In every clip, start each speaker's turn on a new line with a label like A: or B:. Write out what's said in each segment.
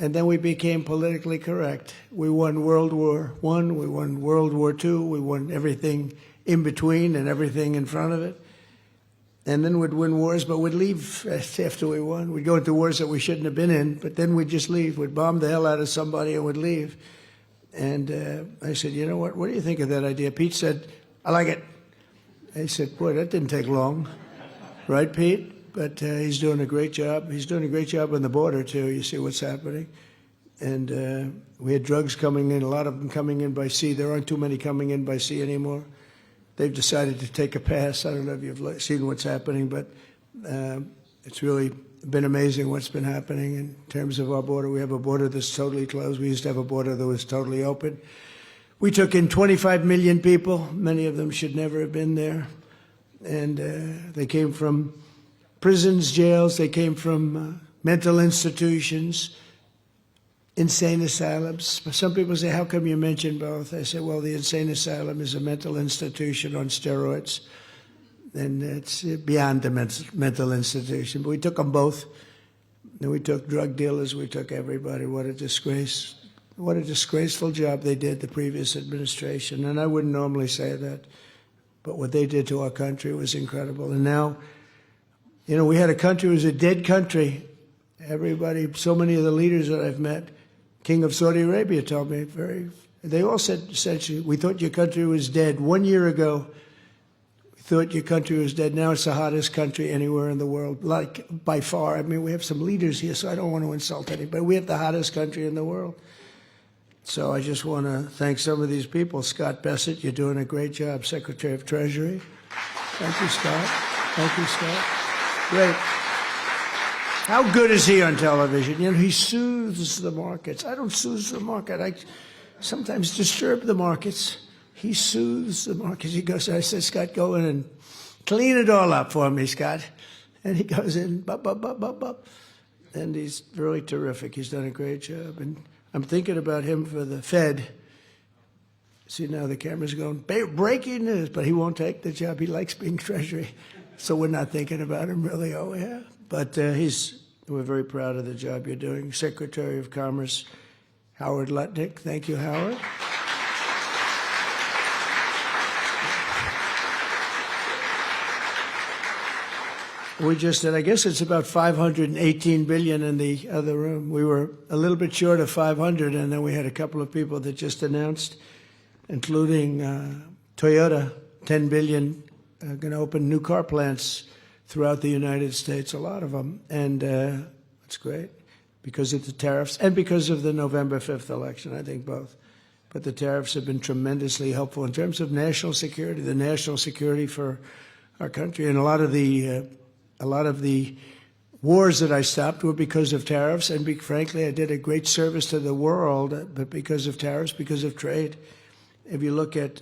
A: And then we became politically correct. We won World War I, we won World War II, we won everything in between and everything in front of it. And then we'd win wars, but we'd leave after we won. We'd go into wars that we shouldn't have been in, but then we'd just leave. We'd bomb the hell out of somebody and we'd leave. And I said, you know what do you think of that idea? Pete said, I like it. I said, boy, that didn't take long. Right, Pete? But he's doing a great job. He's doing a great job on the border, too. You see what's happening. And we had drugs coming in, a lot of them coming in by sea. There aren't too many coming in by sea anymore. They've decided to take a pass. I don't know if you've seen what's happening, but it's really been amazing what's been happening in terms of our border. We have a border that's totally closed. We used to have a border that was totally open. We took in 25 million people. Many of them should never have been there. And they came from prisons, jails. They came from mental institutions, insane asylums. Some people say, how come you mention both? I say, well, the insane asylum is a mental institution on steroids, and it's beyond the mental institution. But we took them both. And we took drug dealers. We took everybody. What a disgrace. What a disgraceful job they did, the previous administration. And I wouldn't normally say that, but what they did to our country was incredible. And now, you know, we had a country, it was a dead country. Everybody, so many of the leaders that I've met, King of Saudi Arabia told me, they all said essentially, we thought your country was dead. 1 year ago, we thought your country was dead. Now it's the hottest country anywhere in the world, like by far. I mean, we have some leaders here, so I don't want to insult anybody. We have the hottest country in the world. So I just want to thank some of these people. Scott Bessent, you're doing a great job, Secretary of Treasury. Thank you, Scott. Thank you, Scott. Great. How good is he on television? You know, he soothes the markets. I don't soothe the market. I sometimes disturb the markets. He soothes the markets. He goes, I said, Scott, go in and clean it all up for me, Scott. And he goes in, bop, bop, bop, bop, bop. And he's really terrific. He's done a great job. And I'm thinking about him for the Fed. See, now the camera's going, breaking news, but he won't take the job. He likes being Treasury. So we're not thinking about him really, oh yeah. But we're very proud of the job you're doing. Secretary of Commerce, Howard Lutnick. Thank you, Howard. We just did, I guess it's about 518 billion in the other room. We were a little bit short of 500, and then we had a couple of people that just announced, including Toyota, 10 billion, going to open new car plants throughout the United States, a lot of them. And it's great because of the tariffs and because of the November 5th election, I think both. But the tariffs have been tremendously helpful in terms of national security, the national security for our country. And a lot of the wars that I stopped were because of tariffs. And frankly, I did a great service to the world, but because of tariffs, because of trade. If you look at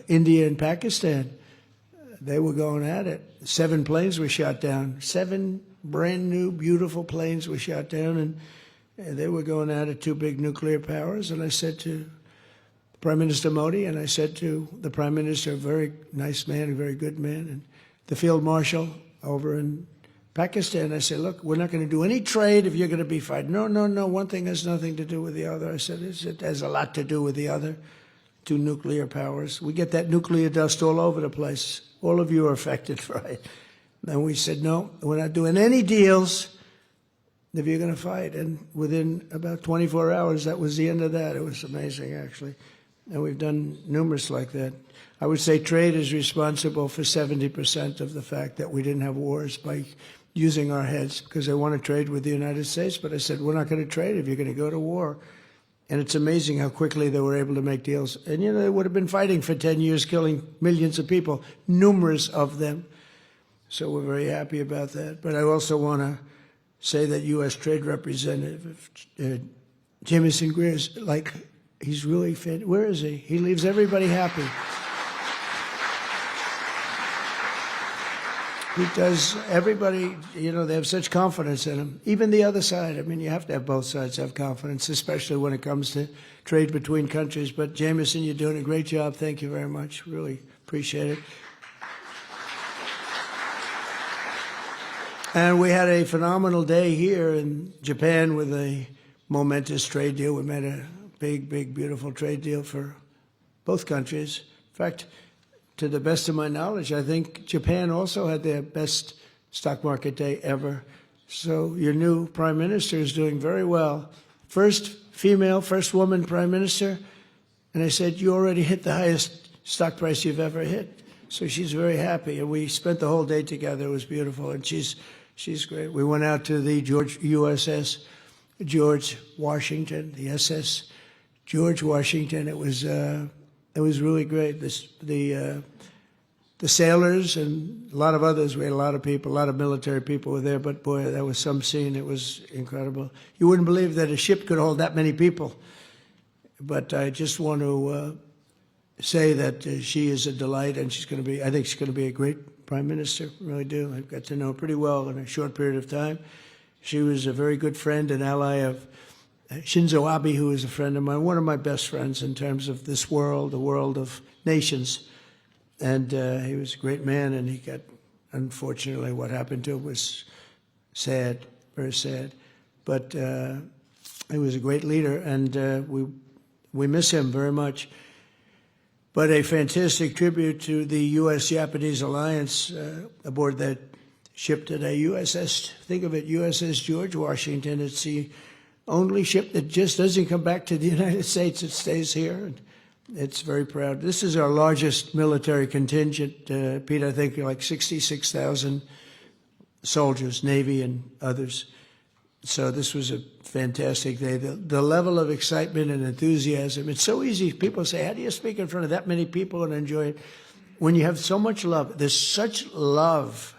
A: India and Pakistan, they were going at it. 7 planes were shot down. 7 brand new, beautiful planes were shot down, and they were going at it, 2 big nuclear powers. And I said to Prime Minister Modi, and I said to the Prime Minister, a very nice man, a very good man, and the Field Marshal over in Pakistan, I said, look, we're not going to do any trade if you're going to be fighting. No, no, no, one thing has nothing to do with the other. I said, it has a lot to do with the other. 2 nuclear powers. We get that nuclear dust all over the place. All of you are affected, right? And we said, no, we're not doing any deals if you're going to fight. And within about 24 hours, that was the end of that. It was amazing, actually. And we've done numerous like that. I would say trade is responsible for 70% of the fact that we didn't have wars by using our heads, because they want to trade with the United States. But I said, we're not going to trade if you're going to go to war. And it's amazing how quickly they were able to make deals. And, you know, they would have been fighting for 10 years, killing millions of people, numerous of them. So we're very happy about that. But I also want to say that U.S. Trade Representative Jamieson Greer is like, he's really fit. Where is he? He leaves everybody happy. He does everybody, you know, they have such confidence in him. Even the other side. I mean, you have to have both sides have confidence, especially when it comes to trade between countries. But Jamieson, you're doing a great job. Thank you very much. Really appreciate it. And we had a phenomenal day here in Japan with a momentous trade deal. We made a big, big, beautiful trade deal for both countries. In fact, to the best of my knowledge, I think Japan also had their best stock market day ever. So your new prime minister is doing very well. First female, first woman prime minister. And I said, you already hit the highest stock price you've ever hit. So she's very happy. And we spent the whole day together. It was beautiful. And she's great. We went out to the USS George Washington, the SS George Washington. It was really great. The sailors and a lot of others, we had a lot of people, a lot of military people were there, but boy, that was some scene. It was incredible. You wouldn't believe that a ship could hold that many people. But I just want to say that she is a delight, and I think she's going to be a great prime minister, I really do. I've got to know her pretty well in a short period of time. She was a very good friend and ally of Shinzo Abe, who is a friend of mine, one of my best friends in terms of this world, the world of nations. And he was a great man, and he got, unfortunately, what happened to him was sad, very sad. But he was a great leader, and we miss him very much. But a fantastic tribute to the U.S.-Japanese alliance aboard that ship today, USS, think of it, USS George Washington. It's the only ship that just doesn't come back to the United States. It stays here. And it's very proud. This is our largest military contingent, Pete, I think like 66,000 soldiers, Navy and others. So this was a fantastic day. The level of excitement and enthusiasm, it's so easy. People say, how do you speak in front of that many people and enjoy it? When you have so much love, there's such love.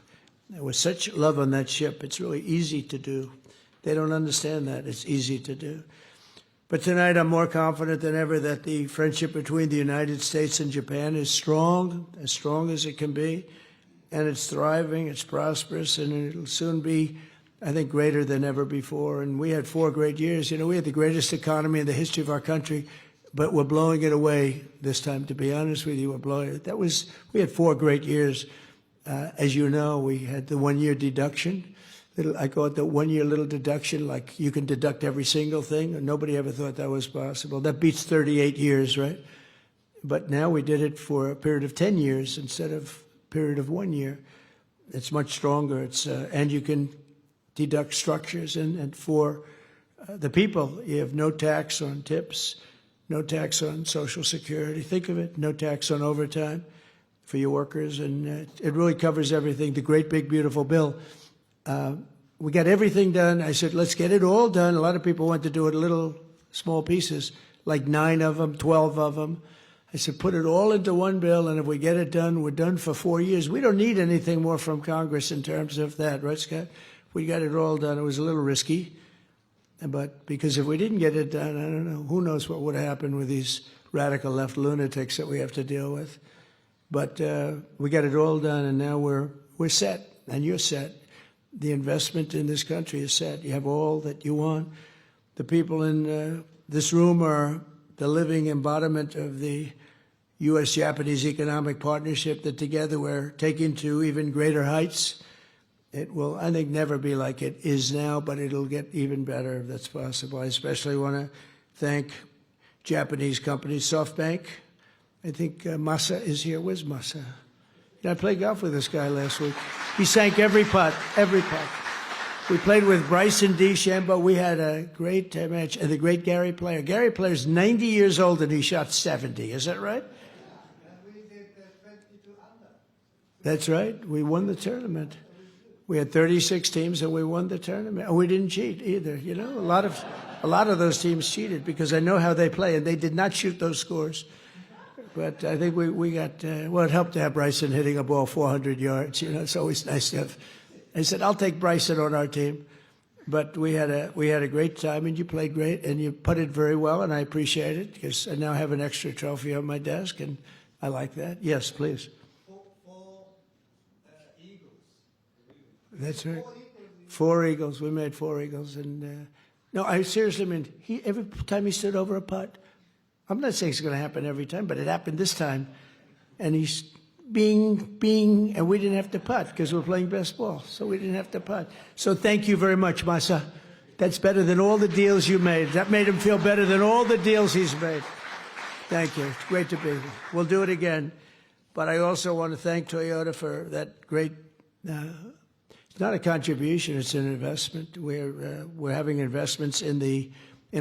A: There was such love on that ship. It's really easy to do. They don't understand that. It's easy to do. But tonight I'm more confident than ever that the friendship between the United States and Japan is strong as it can be, and it's thriving, it's prosperous, and it'll soon be, I think, greater than ever before. And we had 4 great years. You know, we had the greatest economy in the history of our country, but we're blowing it away this time, to be honest with you. We're blowing it. We had 4 great years. As you know, we had the 1-year deduction. I call it the 1-year little deduction, like you can deduct every single thing. And nobody ever thought that was possible. That beats 38 years, right? But now we did it for a period of 10 years instead of a period of 1 year. It's much stronger. And you can deduct structures. And for the people, you have no tax on tips, no tax on Social Security. Think of it, no tax on overtime for your workers. And it really covers everything. The great, big, beautiful bill. We got everything done. I said, let's get it all done. A lot of people want to do it little small pieces, like 9 of them, 12 of them. I said, put it all into one bill, and if we get it done, we're done for 4 years. We don't need anything more from Congress in terms of that, right, Scott? We got it all done. It was a little risky, but because if we didn't get it done, I don't know, who knows what would happen with these radical left lunatics that we have to deal with. But we got it all done, and now we're set, and you're set. The investment in this country is set. You have all that you want. The people in this room are the living embodiment of the U.S.-Japanese economic partnership that together we're taking to even greater heights. It will, I think, never be like it is now, but it'll get even better if that's possible. I especially want to thank Japanese companies, SoftBank. I think Masa is here. Where's Masa? I played golf with this guy last week. He sank every putt, every putt. We played with Bryson DeChambeau. We had a great match. And the great Gary Player. Gary Player's 90 years old and he shot 70. Is that right?
B: And we did 22 under.
A: That's right. We won the tournament. We had 36 teams and we won the tournament. And we didn't cheat either. You know, a lot of those teams cheated because I know how they play, and they did not shoot those scores. But I think we got, well, it helped to have Bryson hitting a ball 400 yards. You know, it's always nice to have. I said, I'll take Bryson on our team. But we had a great time, and you played great, and you putted very well, and I appreciate it because I now have an extra trophy on my desk, and I like that. Yes, please.
B: Four eagles.
A: That's right. 4 eagles. We made 4 eagles. And no, I seriously mean, every time he stood over a putt, I'm not saying it's going to happen every time, but it happened this time. And he's bing, and we didn't have to putt because we're playing best ball. So we didn't have to putt. So thank you very much, Masa. That's better than all the deals you made. That made him feel better than all the deals he's made. Thank you. It's great to be here. We'll do it again. But I also want to thank Toyota for that great, it's not a contribution, it's an investment. We're having investments in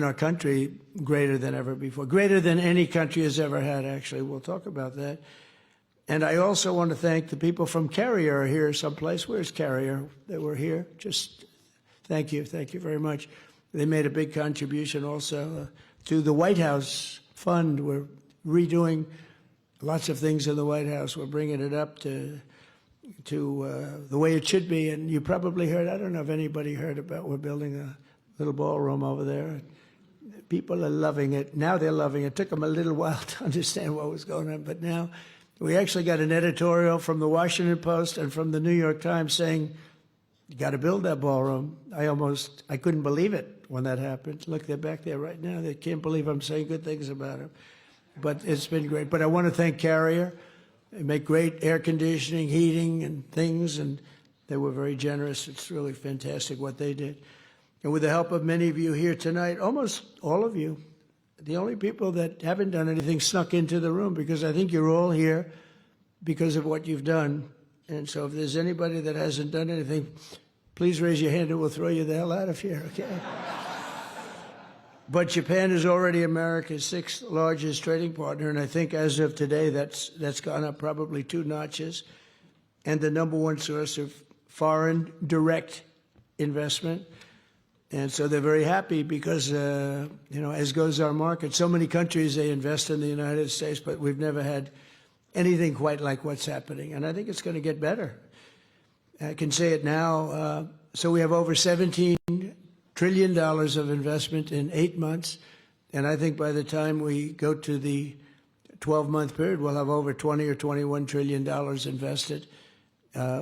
A: our country greater than ever before, greater than any country has ever had, actually. We'll talk about that. And I also want to thank the people from Carrier here someplace. Where's Carrier? They were here. Just thank you. Thank you very much. They made a big contribution also to the White House Fund. We're redoing lots of things in the White House. We're bringing it up to the way it should be. And you probably heard, I don't know if anybody heard about, we're building a little ballroom over there. People are loving it. Now they're loving it. It took them a little while to understand what was going on, but now we actually got an editorial from the Washington Post and from the New York Times saying, you got to build that ballroom. I couldn't believe it when that happened. Look, they're back there right now. They can't believe I'm saying good things about them. But it's been great. But I want to thank Carrier. They make great air conditioning, heating, and things, and they were very generous. It's really fantastic what they did. And with the help of many of you here tonight, almost all of you, the only people that haven't done anything snuck into the room, because I think you're all here because of what you've done. And so if there's anybody that hasn't done anything, please raise your hand and we'll throw you the hell out of here, okay? But Japan is already America's 6th largest trading partner, and I think as of today, that's gone up probably 2 notches, and the #1 source of foreign direct investment. And so they're very happy because, as goes our market, so many countries, they invest in the United States, but we've never had anything quite like what's happening. And I think it's going to get better. I can say it now. So we have over $17 trillion of investment in 8 months. And I think by the time we go to the 12-month period, we'll have over $20 or $21 trillion invested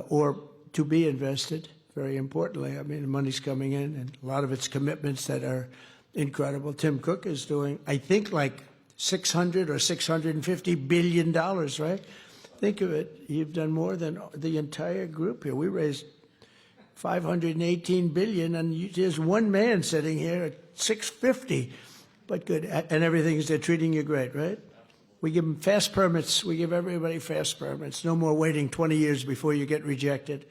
A: or to be invested. Very importantly, I mean, the money's coming in, and a lot of it's commitments that are incredible. Tim Cook is doing, I think, like $600 or $650 billion, right? Think of it. You've done more than the entire group here. We raised $518 billion, and there's one man sitting here at $650. But good, and everything's, they're treating you great, right? We give them fast permits. We give everybody fast permits. No more waiting 20 years before you get rejected.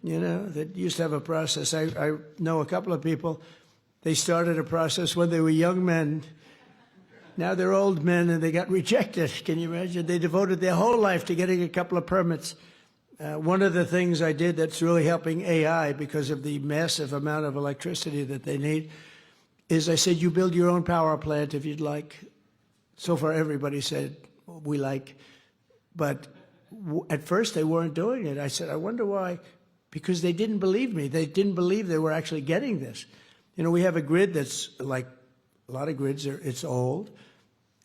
A: You know, that used to have a process. I know a couple of people, they started a process when they were young men. Now they're old men and they got rejected. Can you imagine? They devoted their whole life to getting a couple of permits. One of the things I did that's really helping AI because of the massive amount of electricity that they need is I said, you build your own power plant if you'd like. So far, everybody said, we like. But at first, they weren't doing it. I said, I wonder why. Because they didn't believe me. They didn't believe they were actually getting this. You know, we have a grid that's like a lot of grids, it's old,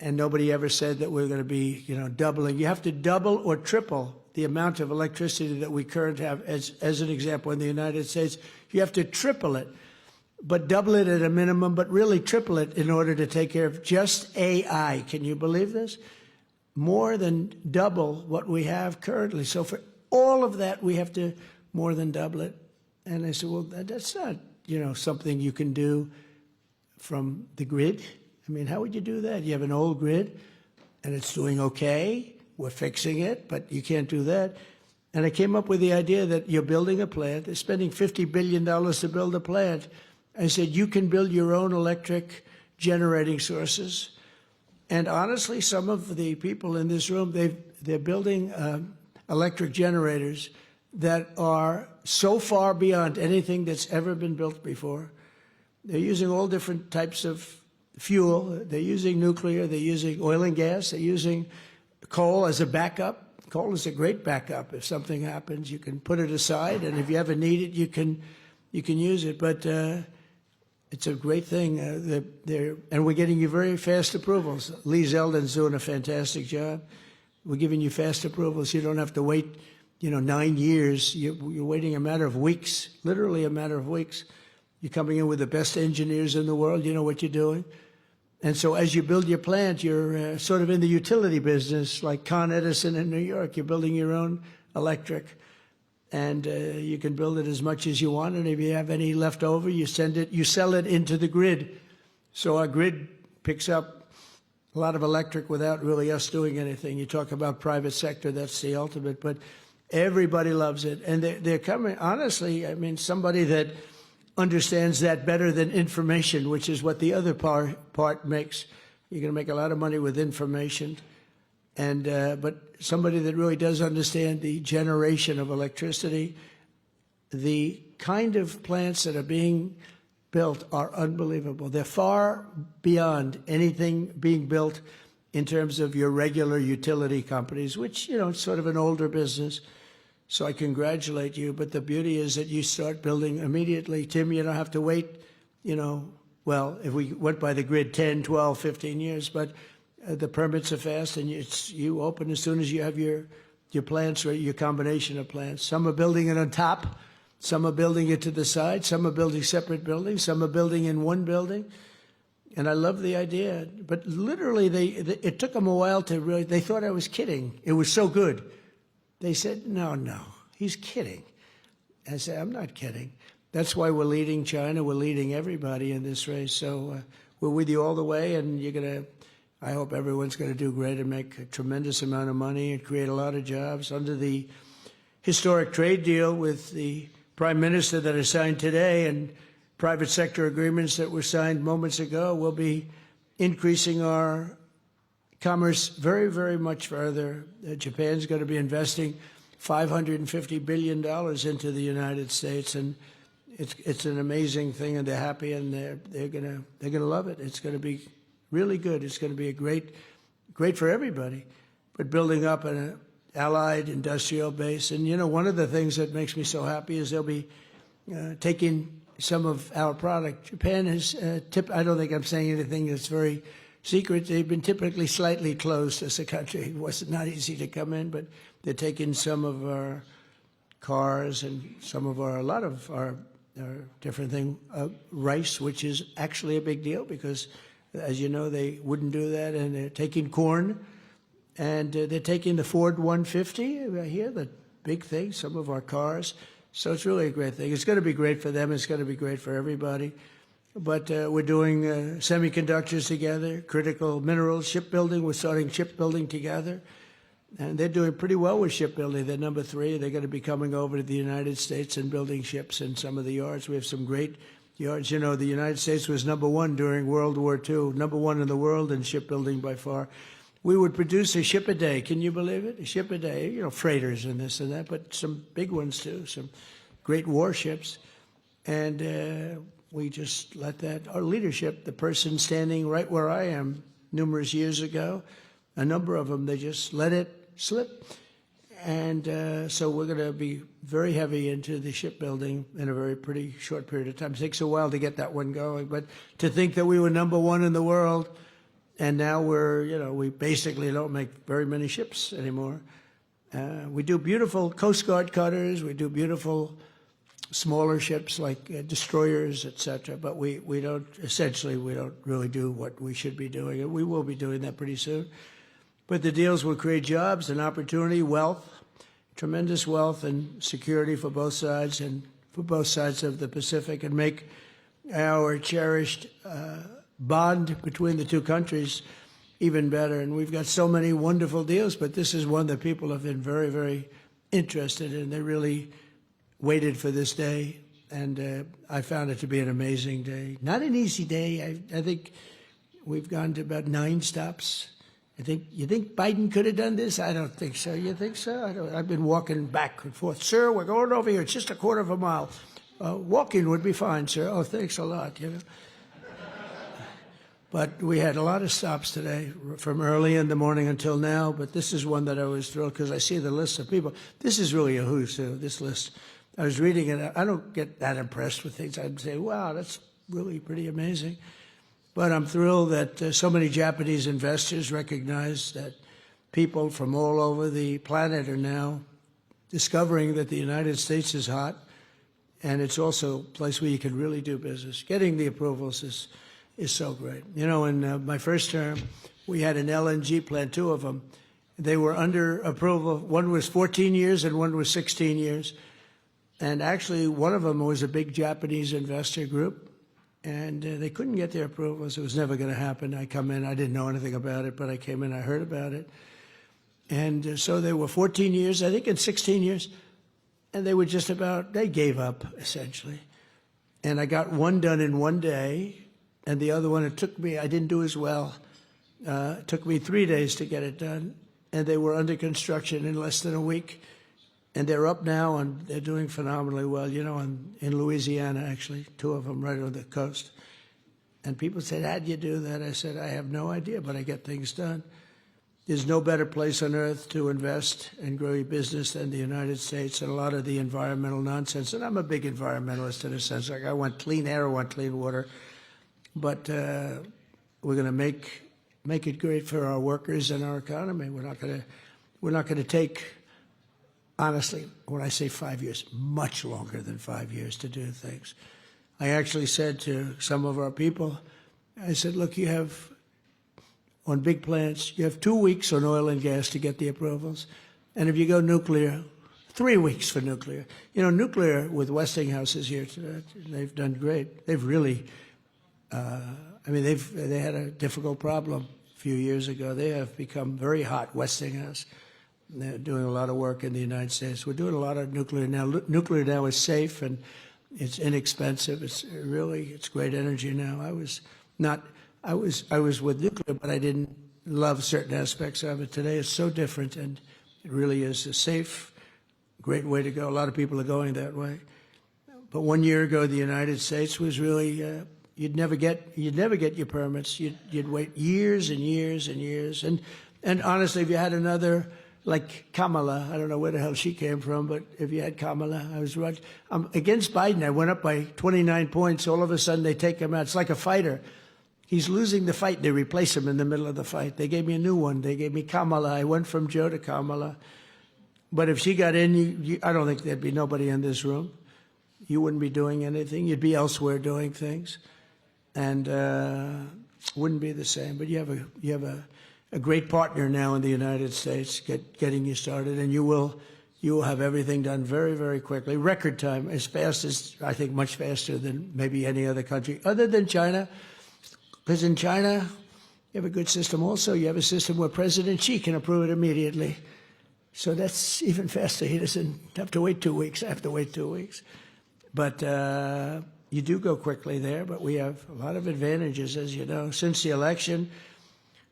A: and nobody ever said that we're going to be, doubling. You have to double or triple the amount of electricity that we currently have. As an example, in the United States, you have to triple it, but double it at a minimum, but really triple it in order to take care of just AI. Can you believe this? More than double what we have currently. So for all of that, we have to more than double it. And I said, well, that's not, something you can do from the grid. I mean, how would you do that? You have an old grid, and it's doing okay. We're fixing it, but you can't do that. And I came up with the idea that you're building a plant. They're spending $50 billion to build a plant. I said, you can build your own electric generating sources. And honestly, some of the people in this room, they're building electric generators that are so far beyond anything that's ever been built before. They're using all different types of fuel. They're using nuclear. They're using oil and gas. They're using coal as a backup. Coal is a great backup. If something happens, you can put it aside, and if you ever need it, you can use it. But it's a great thing. And we're getting you very fast approvals. Lee Zeldin's doing a fantastic job. We're giving you fast approvals. You don't have to wait 9 years. You're waiting a matter of weeks, literally a matter of weeks. You're coming in with the best engineers in the world. You know what you're doing. And so as you build your plant, you're sort of in the utility business, like Con Edison in New York. You're building your own electric. and you can build it as much as you want. And if you have any left over, you sell it into the grid. So our grid picks up a lot of electric without really us doing anything. You talk about private sector, that's the ultimate, but everybody loves it. And they're coming, honestly, I mean, somebody that understands that better than information, which is what the other part makes. You're going to make a lot of money with information. And but somebody that really does understand the generation of electricity, the kind of plants that are being built are unbelievable. They're far beyond anything being built in terms of your regular utility companies, which, you know, it's sort of an older business. So I congratulate you. But the beauty is that you start building immediately. Tim, you don't have to wait, you know, well, if we went by the grid 10, 12, 15 years, but the permits are fast, and you open as soon as you have your plants or your combination of plants. Some are building it on top. Some are building it to the side. Some are building separate buildings. Some are building in one building. And I love the idea. But literally, it took them a while to really, they thought I was kidding. It was so good. They said, no, he's kidding. I said, I'm not kidding. That's why we're leading China. We're leading everybody in this race. So we're with you all the way, and I hope everyone's going to do great and make a tremendous amount of money and create a lot of jobs. Under the historic trade deal with the Prime Minister that is signed today and private sector agreements that were signed moments ago, we'll be increasing our commerce very, very much further. Japan's going to be investing $550 billion into the United States, and it's an amazing thing, and they're happy, and they're gonna love it. It's going to be really good. It's going to be a great for everybody, but building up an allied industrial base. And, you know, one of the things that makes me so happy is they'll be taking some of our product. Japan has, I don't think I'm saying anything that's very secret. They've been typically slightly closed as a country. It was not easy to come in, but they're taking some of our cars and a lot of our different thing, rice, which is actually a big deal because, as you know, they wouldn't do that. And they're taking corn, and they're taking the Ford 150 right here, the big thing, some of our cars. So it's really a great thing. It's going to be great for them. It's going to be great for everybody. But we're doing semiconductors together, critical minerals, shipbuilding. We're starting shipbuilding together. And they're doing pretty well with shipbuilding. They're number 3. They're going to be coming over to the United States and building ships in some of the yards. We have some great yards. You know, the United States was number 1 during World War II, number 1 in the world in shipbuilding by far. We would produce a ship a day. Can you believe it? A ship a day. You know, freighters and this and that, but some big ones too, some great warships. And we just let that, our leadership, the person standing right where I am numerous years ago, a number of them, they just let it slip. And so we're going to be very heavy into the shipbuilding in a very pretty short period of time. It takes a while to get that one going, but to think that we were number 1 in the world, and now we're, you know, we basically don't make very many ships anymore. We do beautiful Coast Guard cutters. We do beautiful smaller ships like destroyers, etc. But we don't really do what we should be doing. And we will be doing that pretty soon. But the deals will create jobs and opportunity, wealth, tremendous wealth and security for both sides and for both sides of the Pacific, and make our cherished bond between the two countries even better. And we've got so many wonderful deals, but this is one that people have been very, very interested in. They really waited for this day, and I found it to be an amazing day. Not an easy day. I think we've gone to about 9 stops. You think Biden could have done this? I don't think so. You think so? I've been walking back and forth. Sir, we're going over here. It's just a quarter of a mile. Walking would be fine, sir. Oh, thanks a lot, you know. But we had a lot of stops today, from early in the morning until now. But this is one that I was thrilled because I see the list of people. This is really a who's who, this list. I was reading it. I don't get that impressed with things. I'd say, wow, that's really pretty amazing. But I'm thrilled that so many Japanese investors recognize that people from all over the planet are now discovering that the United States is hot, and it's also a place where you can really do business. Getting the approvals is so great. You know, in my first term, we had an LNG plant, 2 of them. They were under approval. One was 14 years and one was 16 years. And actually, one of them was a big Japanese investor group, and they couldn't get their approvals. It was never going to happen. I come in, I didn't know anything about it, but I came in, I heard about it. And so they were 14 years, I think, and 16 years, and they were just about, they gave up, essentially. And I got one done in one day, and the other one, it took me, I didn't do as well. It took me 3 days to get it done, and they were under construction in less than a week. And they're up now, and they're doing phenomenally well, you know, in Louisiana, actually, 2 of them right on the coast. And people said, how'd you do that? I said, I have no idea, but I get things done. There's no better place on earth to invest and grow your business than the United States, and a lot of the environmental nonsense. And I'm a big environmentalist in a sense. Like, I want clean air, I want clean water. But we're going to make it great for our workers and our economy. We're not going to take, honestly, when I say 5 years, much longer than 5 years to do things. I actually said to some of our people, I said, look, you have, on big plants, you have 2 weeks on oil and gas to get the approvals. And if you go nuclear, 3 weeks for nuclear. You know, nuclear with Westinghouse is here today. They've done great. They've really, they had a difficult problem a few years ago. They have become very hot, Westinghouse. They're doing a lot of work in the United States. We're doing a lot of nuclear now. Nuclear now is safe and it's inexpensive. It's great energy now. I was with nuclear, but I didn't love certain aspects of it. Today it's so different, and it really is a safe, great way to go. A lot of people are going that way. But 1 year ago, the United States was really, you'd never get your permits. You'd wait years and years and years. And honestly, if you had another, like Kamala, I don't know where the hell she came from, but if you had Kamala, I was right. Against Biden, I went up by 29 points. All of a sudden, they take him out. It's like a fighter. He's losing the fight. They replace him in the middle of the fight. They gave me a new one. They gave me Kamala. I went from Joe to Kamala. But if she got in, I don't think there'd be nobody in this room. You wouldn't be doing anything. You'd be elsewhere doing things, and wouldn't be the same. But you have a great partner now in the United States getting you started, and you will have everything done very, very quickly. Record time, as fast as, I think, much faster than maybe any other country, other than China. Because in China, you have a good system also. You have a system where President Xi can approve it immediately. So that's even faster. He doesn't have to wait 2 weeks. I have to wait 2 weeks. But you do go quickly there, but we have a lot of advantages, as you know. Since the election,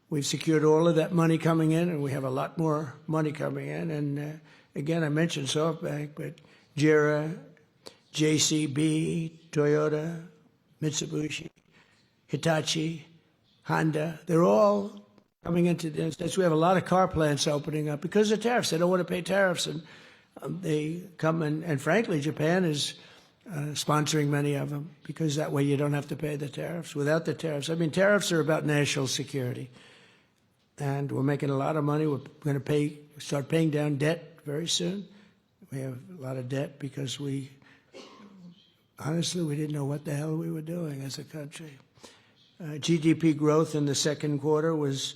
A: we've secured all of that money coming in, and we have a lot more money coming in. And again, I mentioned SoftBank, but JERA, JCB, Toyota, Mitsubishi, Hitachi, Honda, they're all coming into the United States. We have a lot of car plants opening up because of tariffs. They don't want to pay tariffs, and they come and frankly, Japan is sponsoring many of them because that way you don't have to pay the tariffs. Without the tariffs, I mean, tariffs are about national security, and we're making a lot of money. We're going to start paying down debt very soon. We have a lot of debt because honestly, we didn't know what the hell we were doing as a country. GDP growth in the second quarter was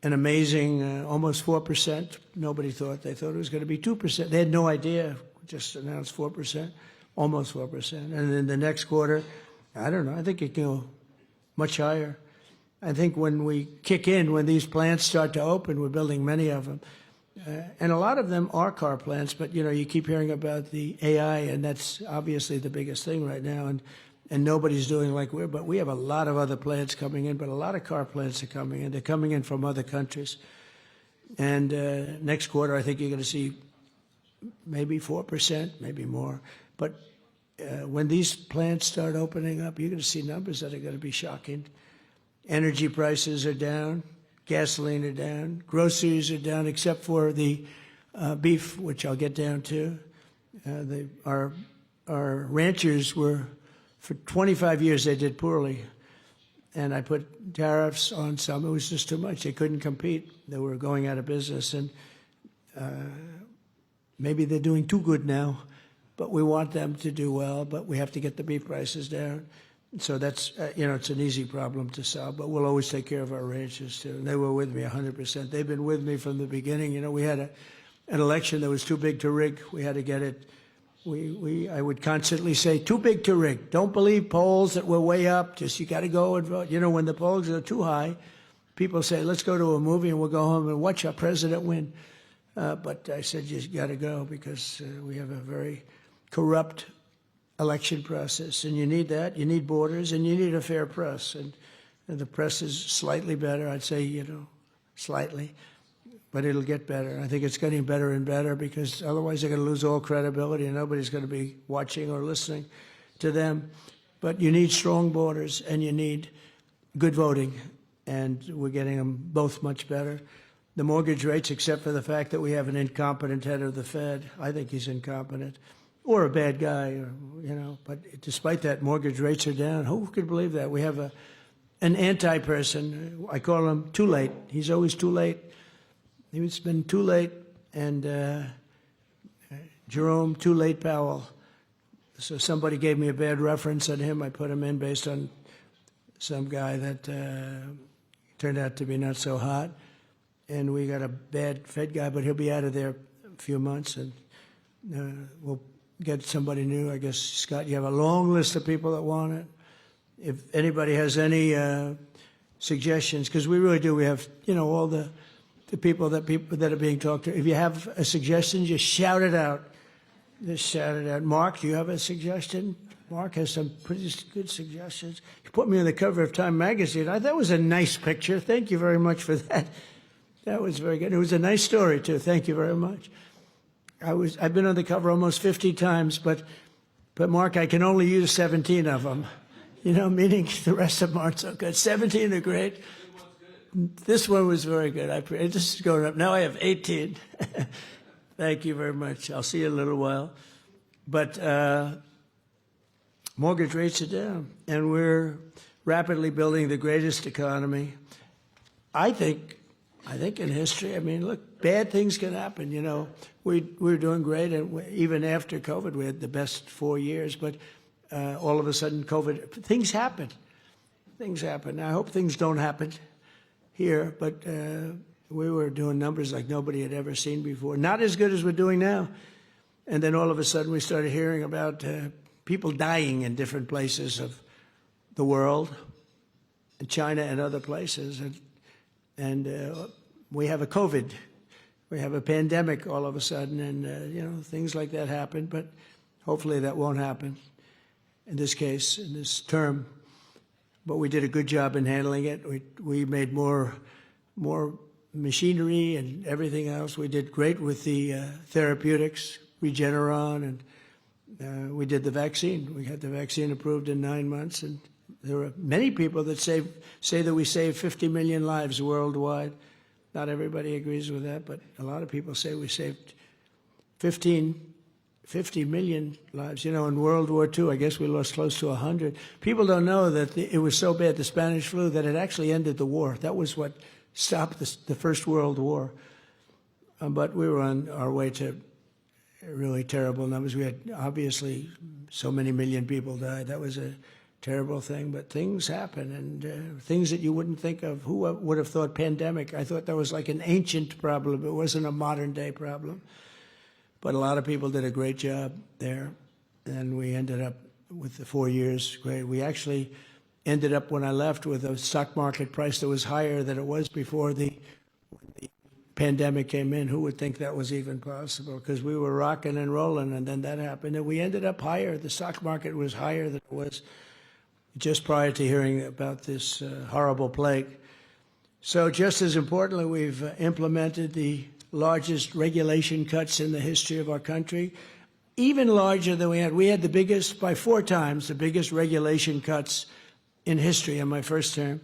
A: an amazing almost 4%. Nobody thought. They thought it was going to be 2%. They had no idea. Just announced 4%, almost 4%. And in the next quarter, I don't know. I think it can go much higher. I think when we kick in, when these plants start to open, we're building many of them. And a lot of them are car plants, but, you know, you keep hearing about the AI, and that's obviously the biggest thing right now. And nobody's doing like but we have a lot of other plants coming in, but a lot of car plants are coming in. They're coming in from other countries. And next quarter, I think you're going to see maybe 4%, maybe more. But when these plants start opening up, you're going to see numbers that are going to be shocking. Energy prices are down. Gasoline are down. Groceries are down, except for the beef, which I'll get down to. Our ranchers were, for 25 years, they did poorly. And I put tariffs on some. It was just too much. They couldn't compete. They were going out of business. And maybe they're doing too good now. But we want them to do well. But we have to get the beef prices down. So that's, it's an easy problem to solve. But we'll always take care of our ranchers, too. And they were with me 100%. They've been with me from the beginning. You know, we had an election that was too big to rig. We had to get it I would constantly say, too big to rig. Don't believe polls that we're way up. Just you got to go and vote. You know, when the polls are too high, people say, let's go to a movie and we'll go home and watch our president win. But I said, you got to go because we have a very corrupt election process, and you need that. You need borders, and you need a fair press. And the press is slightly better, I'd say, you know, slightly. But it'll get better. I think it's getting better and better because otherwise they're going to lose all credibility and nobody's going to be watching or listening to them. But you need strong borders and you need good voting, and we're getting them both much better. The mortgage rates, except for the fact that we have an incompetent head of the Fed, I think he's incompetent, or a bad guy, or, you know. But despite that, mortgage rates are down. Who could believe that? We have an anti-person. I call him too late. He's always too late. He's been too late, and Jerome Too Late Powell. So somebody gave me a bad reference on him. I put him in based on some guy that turned out to be not so hot. And we got a bad Fed guy, but he'll be out of there a few months, and we'll get somebody new. I guess, Scott, you have a long list of people that want it. If anybody has any suggestions, because we really do, we have, you know, all the people that are being talked to. If you have a suggestion, just shout it out. Just shout it out. Mark, do you have a suggestion? Mark has some pretty good suggestions. You put me on the cover of Time magazine. That was a nice picture. Thank you very much for that. That was very good. It was a nice story too. Thank you very much. I've been on the cover almost 50 times, but Mark, I can only use 17 of them. You know, meaning the rest of them aren't so good. 17 are great. This one was very good. This is going up. Now I have 18. Thank you very much. I'll see you in a little while. But mortgage rates are down, and we're rapidly building the greatest economy, I think in history. I mean, look, bad things can happen. You know, we're doing great, and even after COVID, we had the best 4 years. But all of a sudden, COVID, things happen. Things happen. I hope things don't happen here, but we were doing numbers like nobody had ever seen before. Not as good as we're doing now. And then all of a sudden we started hearing about people dying in different places of the world, China and other places. And we have a COVID. We have a pandemic all of a sudden, and, you know, things like that happen. But hopefully that won't happen in this case, in this term. But we did a good job in handling it. We made more machinery and everything else. We did great with the therapeutics, Regeneron, and we did the vaccine. We had the vaccine approved in 9 months, and there are many people that say that we saved 50 million lives worldwide. Not everybody agrees with that, but a lot of people say we saved 50 million lives. You know, in World War II, I guess we lost close to 100. People don't know that it was so bad, the Spanish flu, that it actually ended the war. That was what stopped the First World War. But we were on our way to really terrible numbers. We had, obviously, so many million people died. That was a terrible thing. But things happen, and things that you wouldn't think of. Who would have thought pandemic? I thought that was like an ancient problem. It wasn't a modern-day problem. But a lot of people did a great job there, and we ended up with the 4 years great. We actually ended up, when I left, with a stock market price that was higher than it was before the pandemic came in. Who would think that was even possible? Because we were rocking and rolling, and then that happened, and we ended up higher. The stock market was higher than it was just prior to hearing about this horrible plague. So just as importantly, we've implemented the largest regulation cuts in the history of our country, even larger than we had. We had the biggest, by 4 times, the biggest regulation cuts in history in my first term,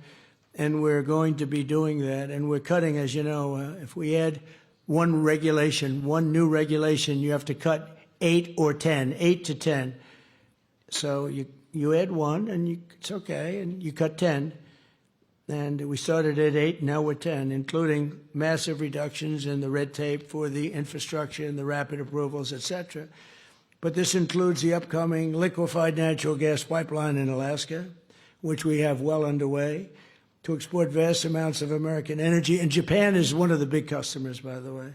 A: and we're going to be doing that. And we're cutting, as you know, if we add one new regulation, you have to cut 8 or 10, 8 to 10. So you add one, and it's okay, and you cut 10. And we started at 8, now we're 10, including massive reductions in the red tape for the infrastructure and the rapid approvals, et cetera. But this includes the upcoming liquefied natural gas pipeline in Alaska, which we have well underway, to export vast amounts of American energy. And Japan is one of the big customers, by the way.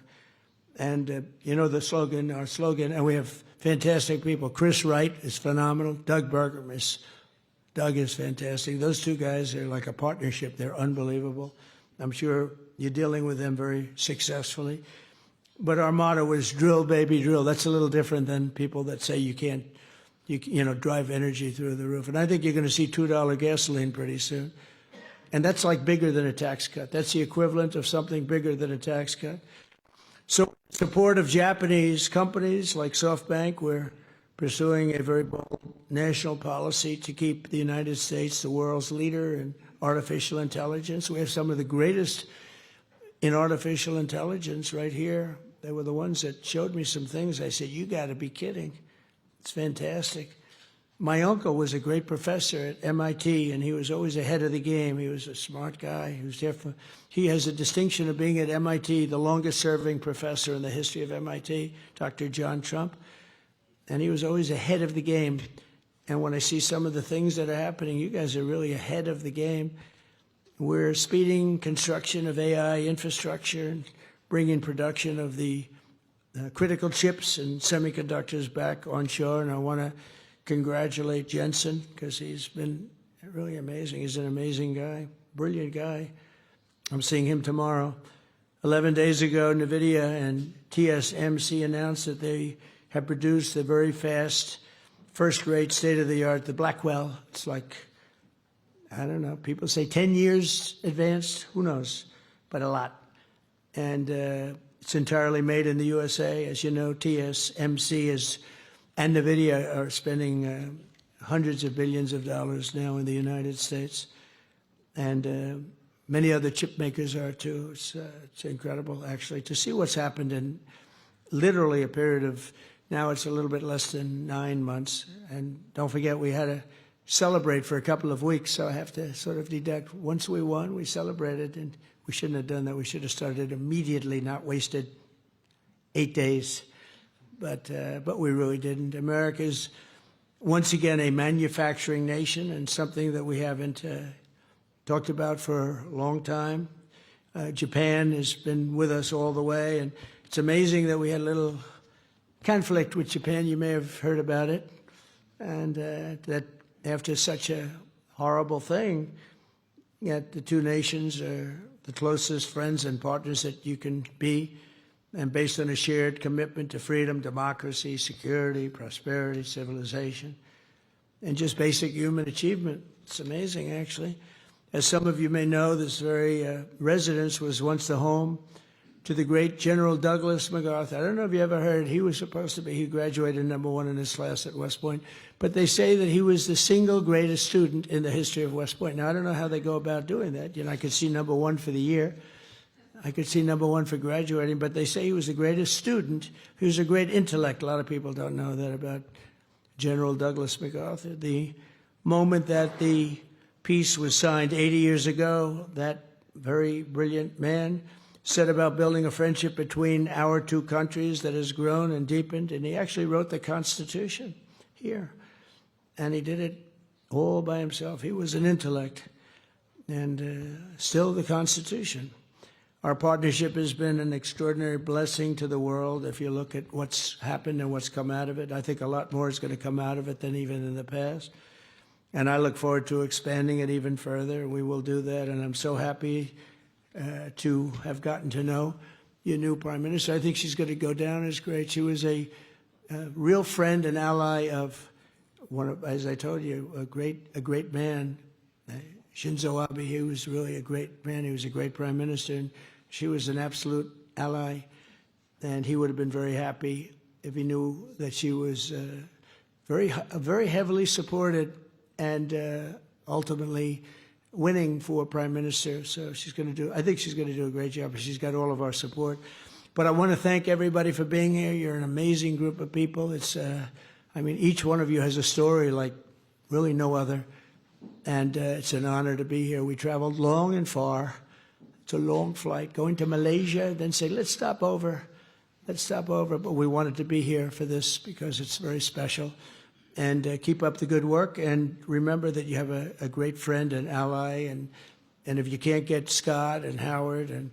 A: And you know the slogan, our slogan, and we have fantastic people. Chris Wright is phenomenal. Doug Burgum Doug is fantastic. Those two guys are like a partnership. They're unbelievable. I'm sure you're dealing with them very successfully. But our motto is drill, baby, drill. That's a little different than people that say you can't, drive energy through the roof. And I think you're going to see $2 gasoline pretty soon. And that's like bigger than a tax cut. That's the equivalent of something bigger than a tax cut. So support of Japanese companies like SoftBank, we're pursuing a very bold national policy to keep the United States the world's leader in artificial intelligence. We have some of the greatest in artificial intelligence right here. They were the ones that showed me some things. I said, you got to be kidding. It's fantastic. My uncle was a great professor at MIT, and he was always ahead of the game. He was a smart guy. He has a distinction of being at MIT, the longest-serving professor in the history of MIT, Dr. John Trump. And he was always ahead of the game. And when I see some of the things that are happening, you guys are really ahead of the game. We're speeding construction of AI infrastructure and bringing production of the critical chips and semiconductors back onshore. And I want to congratulate Jensen because he's been really amazing. He's an amazing guy, brilliant guy. I'm seeing him tomorrow. 11 days ago, NVIDIA and TSMC announced that they have produced a very fast, first-rate, state-of-the-art, the Blackwell. It's like, I don't know, people say 10 years advanced, who knows, but a lot. And it's entirely made in the USA. As you know, TSMC and NVIDIA are spending hundreds of billions of dollars now in the United States. And many other chip makers are too. It's incredible, actually, to see what's happened in literally a period of, now it's a little bit less than 9 months. And don't forget, we had to celebrate for a couple of weeks, so I have to sort of deduct. Once we won, we celebrated, and we shouldn't have done that. We should have started immediately, not wasted 8 days. But we really didn't. America's, once again, a manufacturing nation, and something that we haven't talked about for a long time. Japan has been with us all the way, and it's amazing that we had a little conflict with Japan. You may have heard about it, and that after such a horrible thing, yet the two nations are the closest friends and partners that you can be, and based on a shared commitment to freedom, democracy, security, prosperity, civilization, and just basic human achievement. It's amazing, actually. As some of you may know, this very residence was once the home to the great General Douglas MacArthur. I don't know if you ever heard, he graduated #1 in his class at West Point, but they say that he was the single greatest student in the history of West Point. Now, I don't know how they go about doing that. I could see #1 for the year. I could see #1 for graduating, but they say he was the greatest student. He was a great intellect. A lot of people don't know that about General Douglas MacArthur. The moment that the peace was signed 80 years ago, that very brilliant man set about building a friendship between our two countries that has grown and deepened, and he actually wrote the Constitution here. And he did it all by himself. He was an intellect, and still the Constitution. Our partnership has been an extraordinary blessing to the world. If you look at what's happened and what's come out of it, I think a lot more is going to come out of it than even in the past. And I look forward to expanding it even further. We will do that, and I'm so happy to have gotten to know your new Prime Minister. I think she's going to go down as great. She was a real friend and ally of as I told you, a great man, Shinzo Abe. He was really a great man. He was a great Prime Minister, and she was an absolute ally. And he would have been very happy if he knew that she was very heavily supported and ultimately winning for Prime Minister. So I think she's going to do a great job. She's got all of our support. But I want to thank everybody for being here. You're an amazing group of people. Each one of you has a story like really no other. And it's an honor to be here. We traveled long and far. It's a long flight. Going to Malaysia, then say, let's stop over. But we wanted to be here for this because it's very special. And keep up the good work. And remember that you have a great friend and ally. And if you can't get Scott and Howard and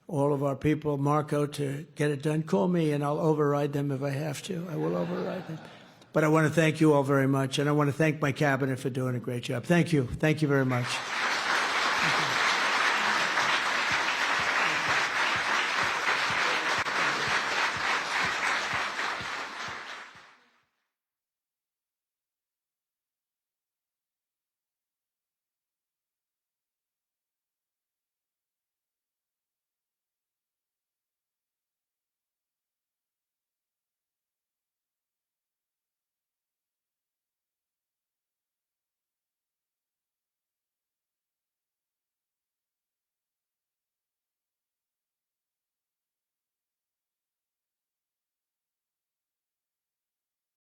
A: all of our people, Marco, to get it done. Call me and I'll override them if I have to. I will override them. But I want to thank you all very much, and I want to thank my cabinet for doing a great job. Thank you. Thank you very much.